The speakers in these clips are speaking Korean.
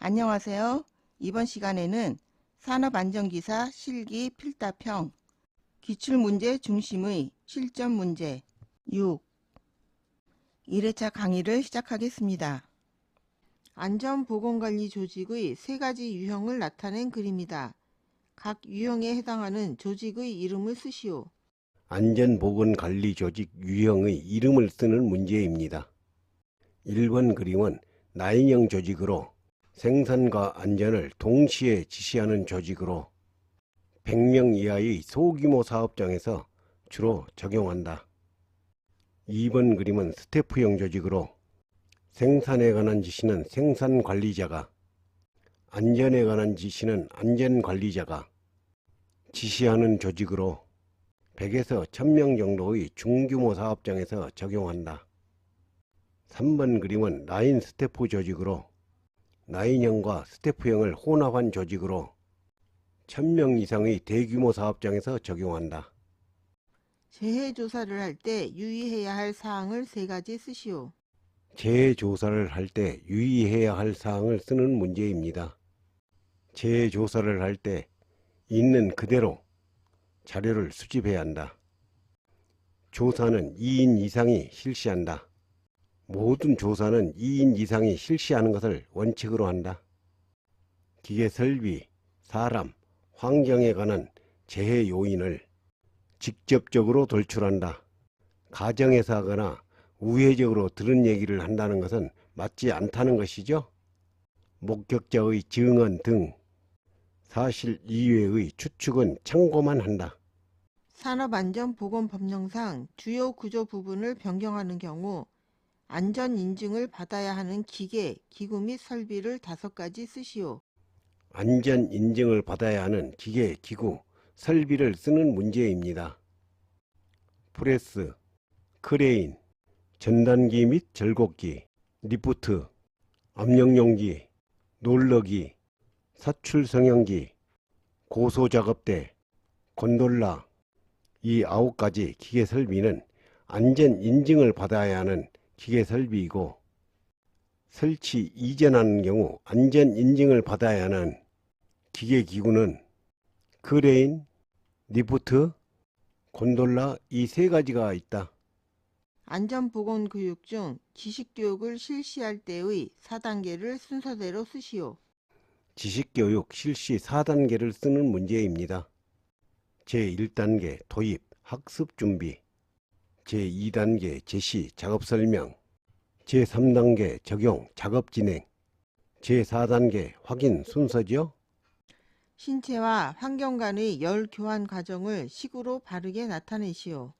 안녕하세요. 이번 시간에는 산업안전기사 실기 필답형 기출문제 중심의 실전문제 6 1회차 강의를 시작하겠습니다. 안전보건관리조직의 세 가지 유형을 나타낸 글입니다. 각 유형에 해당하는 조직의 이름을 쓰시오. 안전보건관리조직 유형의 이름을 쓰는 문제입니다. 1번 그림은 나인형 조직으로 생산과 안전을 동시에 지시하는 조직으로 100명 이하의 소규모 사업장에서 주로 적용한다. 2번 그림은 스태프형 조직으로 생산에 관한 지시는 생산관리자가, 안전에 관한 지시는 안전관리자가 지시하는 조직으로 100에서 1000명 정도의 중규모 사업장에서 적용한다. 3번 그림은 라인 스태프 조직으로 라인형과 스태프형을 혼합한 조직으로 1000명 이상의 대규모 사업장에서 적용한다. 재해조사를 할 때 유의해야 할 사항을 세 가지 쓰시오. 재해조사를 할 때 유의해야 할 사항을 쓰는 문제입니다. 재해조사를 할 때 있는 그대로 자료를 수집해야 한다. 조사는 2인 이상이 실시한다. 모든 조사는 2인 이상이 실시하는 것을 원칙으로 한다. 기계 설비, 사람, 환경에 관한 재해 요인을 직접적으로 돌출한다. 가정에서 하거나 우회적으로 들은 얘기를 한다는 것은 맞지 않다는 것이죠. 목격자의 증언 등 사실 이외의 추측은 참고만 한다. 산업안전보건법령상 주요 구조 부분을 변경하는 경우 안전인증을 받아야 하는 기계, 기구 및 설비를 5가지 쓰시오. 안전인증을 받아야 하는 기계, 기구, 설비를 쓰는 문제입니다. 프레스, 크레인, 전단기 및 절곡기, 리프트, 압력용기, 롤러기, 사출성형기, 고소작업대, 곤돌라, 이 9가지 기계 설비는 안전인증을 받아야 하는 기계 설비이고, 설치 이전하는 경우 안전인증을 받아야 하는 기계 기구는 크레인, 리프트, 곤돌라 이 3가지가 있다. 안전보건교육 중 지식교육을 실시할 때의 4단계를 순서대로 쓰시오. 지식교육 실시 4단계를 쓰는 문제입니다. 제1단계 도입, 학습 준비, 제2단계 제시, 작업 설명, 제3단계 적용, 작업 진행, 제4단계 확인 순서죠. 신체와 환경 간의 열 교환 과정을 식으로 바르게 나타내시오.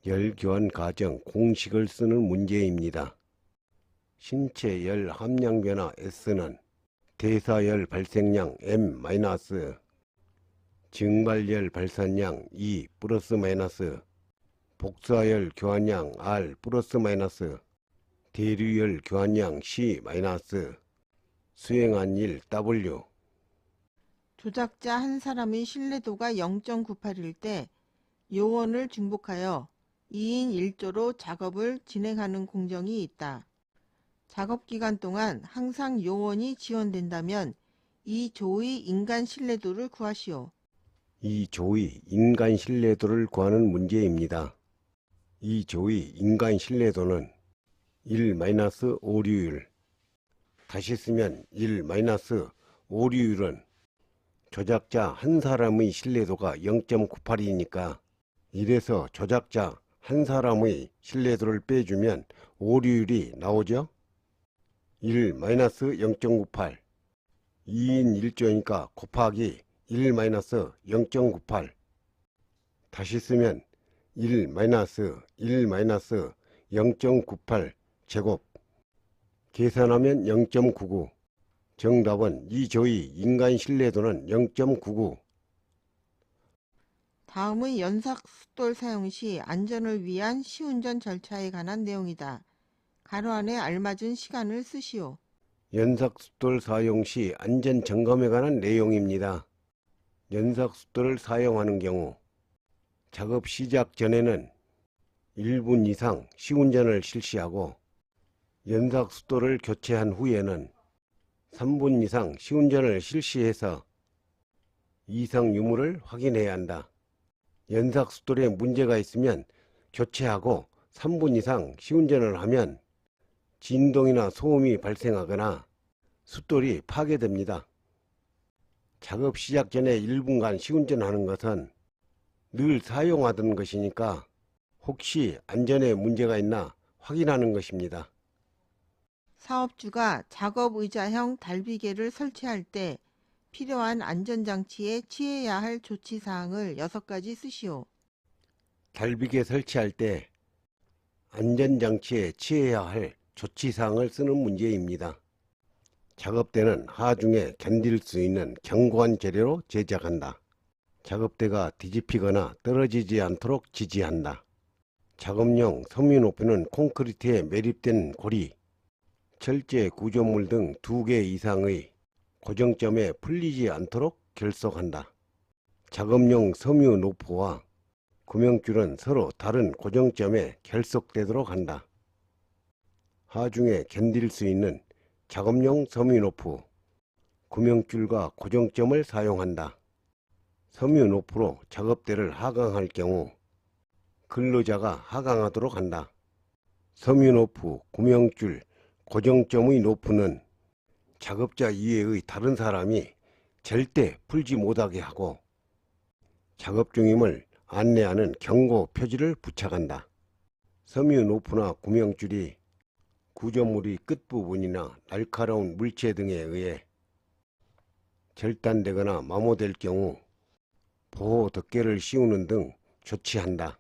열 교환 과정 공식을 쓰는 문제입니다. 신체 열 함량 변화 S는 대사열 발생량 M-, 증발열 발산량 E +- 복사열 교환량 R +-, 대류열 교환량 C-, 수행한 일 W. 조작자 한 사람의 신뢰도가 0.98일 때 요원을 중복하여 2인 1조로 작업을 진행하는 공정이 있다. 작업 기간 동안 항상 요원이 지원된다면 이 조의 인간 신뢰도를 구하시오. 이 조의 인간 신뢰도를 구하는 문제입니다. 이 조의 인간 신뢰도는 1-오류율, 다시 쓰면 1-오류율은 조작자 한 사람의 신뢰도가 0.98이니까 1에서 조작자 한 사람의 신뢰도를 빼주면 오류율이 나오죠. 1-0.98, 2인 1조니까 곱하기 1-0.98, 다시 쓰면 1-0.98 제곱, 계산하면 0.99. 정답은 이 조의 인간 신뢰도는 0.99. 다음의 연삭숫돌 사용 시 안전을 위한 시운전 절차에 관한 내용이다. 가로 안에 알맞은 시간을 쓰시오. 연삭숫돌 사용 시 안전 점검에 관한 내용입니다. 연삭숫돌을 사용하는 경우 작업 시작 전에는 1분 이상 시운전을 실시하고 연삭숫돌을 교체한 후에는 3분 이상 시운전을 실시해서 이상 유무를 확인해야 한다. 연삭숫돌에 문제가 있으면 교체하고 3분 이상 시운전을 하면 진동이나 소음이 발생하거나 숫돌이 파괴됩니다. 작업 시작 전에 1분간 시운전하는 것은 늘 사용하던 것이니까 혹시 안전에 문제가 있나 확인하는 것입니다. 사업주가 작업 의자형 달비개를 설치할 때 필요한 안전장치에 취해야 할 조치사항을 6가지 쓰시오. 달비개 설치할 때 안전장치에 취해야 할 조치사항을 쓰는 문제입니다. 작업대는 하중에 견딜 수 있는 견고한 재료로 제작한다. 작업대가 뒤집히거나 떨어지지 않도록 지지한다. 작업용 섬유 높이는 콘크리트에 매립된 고리, 철제 구조물 등 2개 이상의 고정점에 풀리지 않도록 결속한다. 작업용 섬유 노프와 구명줄은 서로 다른 고정점에 결속되도록 한다. 하중에 견딜 수 있는 작업용 섬유 노프, 구명줄과 고정점을 사용한다. 섬유 노프로 작업대를 하강할 경우 근로자가 하강하도록 한다. 섬유 노프, 구명줄, 고정점의 노프는 작업자 이외의 다른 사람이 절대 풀지 못하게 하고 작업 중임을 안내하는 경고 표지를 부착한다. 섬유 노프나 구명줄이 구조물의 끝부분이나 날카로운 물체 등에 의해 절단되거나 마모될 경우 보호 덮개를 씌우는 등 조치한다.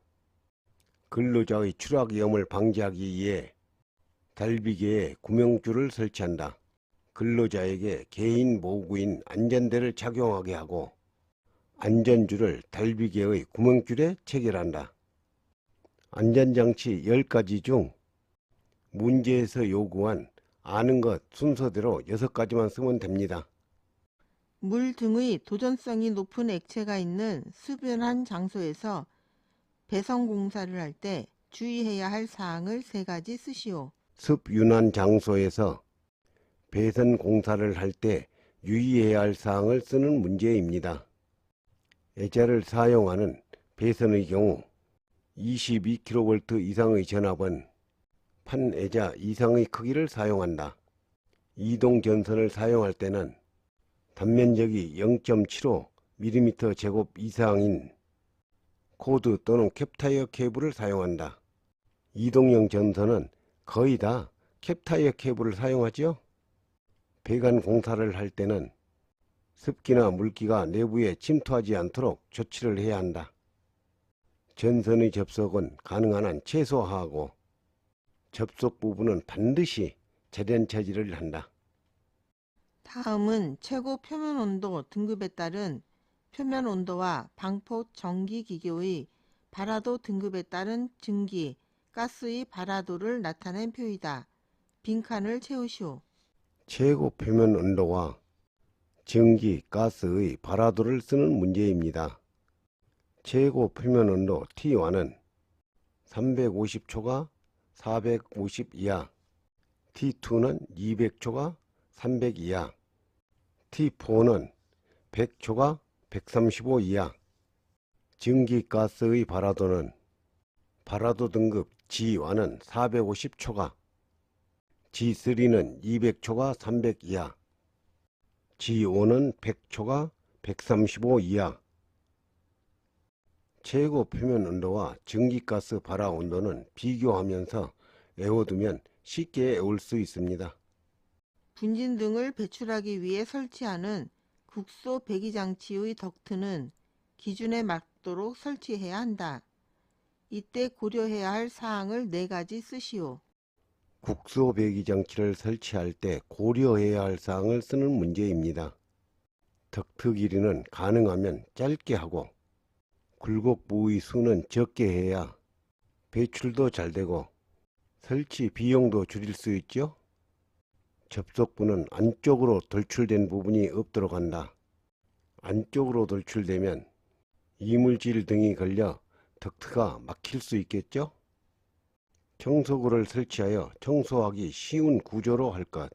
근로자의 추락 위험을 방지하기 위해 달비개에 구명줄을 설치한다. 근로자에게 개인 보호구인 안전대를 착용하게 하고 안전줄을 달비개의 구명줄에 체결한다. 안전장치 10가지 중 문제에서 요구한 아는 것 순서대로 6가지만 쓰면 됩니다. 물 등의 도전성이 높은 액체가 있는 습연한 장소에서 배선 공사를 할 때 주의해야 할 사항을 3가지 쓰시오. 습윤한 장소에서 배선 공사를 할 때 유의해야 할 사항을 쓰는 문제입니다. 애자를 사용하는 배선의 경우 22kV 이상의 전압은 판애자 이상의 크기를 사용한다. 이동 전선을 사용할 때는 단면적이 0.75mm 제곱 이상인 코드 또는 캡타이어 케이블을 사용한다. 이동형 전선은 거의 다 캡타이어 케이블을 사용하죠. 배관 공사를 할 때는 습기나 물기가 내부에 침투하지 않도록 조치를 해야 한다. 전선의 접속은 가능한 한 최소화하고 접속 부분은 반드시 제련 처리를 한다. 다음은 최고 표면 온도 등급에 따른 표면 온도와 방포 전기 기교의 발화도 등급에 따른 증기, 가스의 발화도를 나타낸 표이다. 빈칸을 채우시오. 최고 표면 온도와 전기, 가스의 발화도를 쓰는 문제입니다. 최고 표면 온도 T1은 350초가 450 이하, T2는 200초가 300 이하, T4는 100초가 135 이하. 전기가스의 발화도는 발화도 등급 G1은 450초가, G3는 200초가 300 이하, G5는 100초가 135 이하. 최고 표면 온도와 전기가스 발화 온도는 비교하면서 외워두면 쉽게 외울 수 있습니다. 분진 등을 배출하기 위해 설치하는 국소 배기장치의 덕트는 기준에 맞도록 설치해야 한다. 이때 고려해야 할 사항을 4가지 쓰시오. 국소 배기장치를 설치할 때 고려해야 할 사항을 쓰는 문제입니다. 덕트 길이는 가능하면 짧게 하고 굴곡 부의 수는 적게 해야 배출도 잘 되고 설치 비용도 줄일 수 있죠. 접속부는 안쪽으로 돌출된 부분이 없도록 한다. 안쪽으로 돌출되면 이물질 등이 걸려 덕트가 막힐 수 있겠죠. 청소구를 설치하여 청소하기 쉬운 구조로 할 것.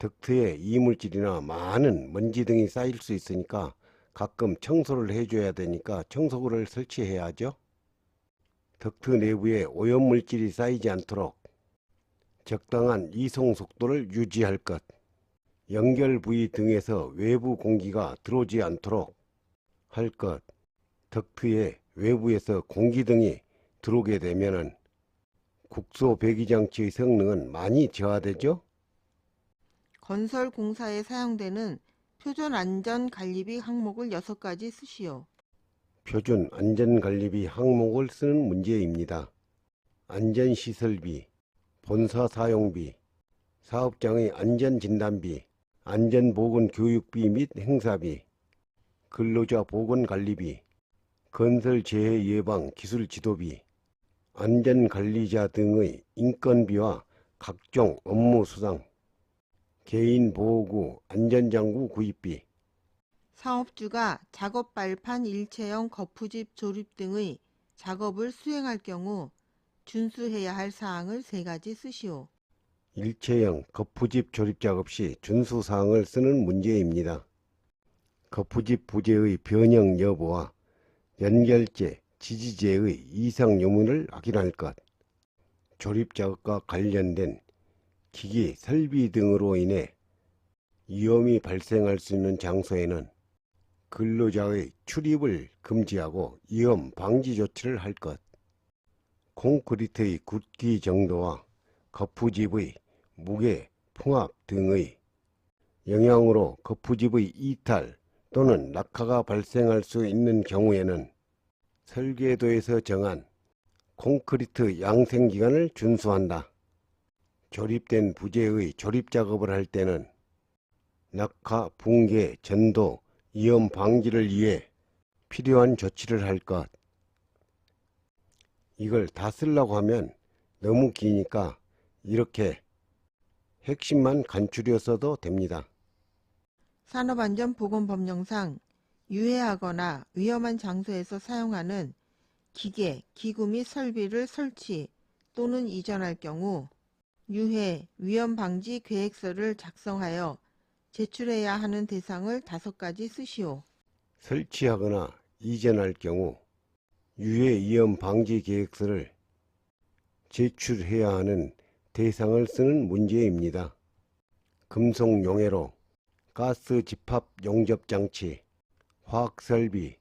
덕트에 이물질이나 많은 먼지 등이 쌓일 수 있으니까 가끔 청소를 해줘야 되니까 청소구를 설치해야 하죠. 덕트 내부에 오염물질이 쌓이지 않도록 적당한 이송 속도를 유지할 것, 연결 부위 등에서 외부 공기가 들어오지 않도록 할 것, 덕트의 외부에서 공기 등이 들어오게 되면 국소 배기장치의 성능은 많이 저하되죠. 건설 공사에 사용되는 표준 안전 관리비 항목을 6가지 쓰시오. 표준 안전관리비 항목을 쓰는 문제입니다. 안전시설비, 본사 사용비, 사업장의 안전진단비, 안전보건교육비 및 행사비, 근로자 보건관리비, 건설재해 예방 기술지도비, 안전관리자 등의 인건비와 각종 업무 수당, 개인보호구 안전장구 구입비, 사업주가 작업 발판 일체형 거푸집 조립 등의 작업을 수행할 경우 준수해야 할 사항을 3가지 쓰시오. 일체형 거푸집 조립작업 시 준수사항을 쓰는 문제입니다. 거푸집 부재의 변형 여부와 연결재, 지지재의 이상 유무를 확인할 것, 조립작업과 관련된 기기, 설비 등으로 인해 위험이 발생할 수 있는 장소에는 근로자의 출입을 금지하고 위험 방지 조치를 할 것, 콘크리트의 굳기 정도와 거푸집의 무게, 풍압 등의 영향으로 거푸집의 이탈 또는 낙하가 발생할 수 있는 경우에는 설계도에서 정한 콘크리트 양생기간을 준수한다. 조립된 부재의 조립작업을 할 때는 낙하, 붕괴, 전도, 위험 방지를 위해 필요한 조치를 할 것. 이걸 다 쓰려고 하면 너무 기니까 이렇게 핵심만 간추려 써도 됩니다. 산업안전보건법령상 유해하거나 위험한 장소에서 사용하는 기계, 기구 및 설비를 설치 또는 이전할 경우 유해, 위험 방지 계획서를 작성하여 제출해야 하는 대상을 5가지 쓰시오. 설치하거나 이전할 경우 유해 위험 방지 계획서를 제출해야 하는 대상을 쓰는 문제입니다. 금속 용해로, 가스 집합 용접 장치, 화학 설비,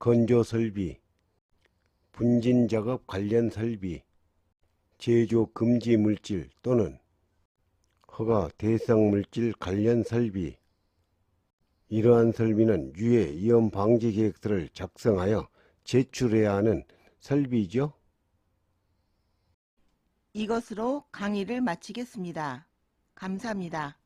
건조 설비, 분진 작업 관련 설비, 제조 금지 물질 또는 허가 대상 물질 관련 설비, 이러한 설비는 유해 위험 방지 계획서를 작성하여 제출해야 하는 설비죠. 이것으로 강의를 마치겠습니다. 감사합니다.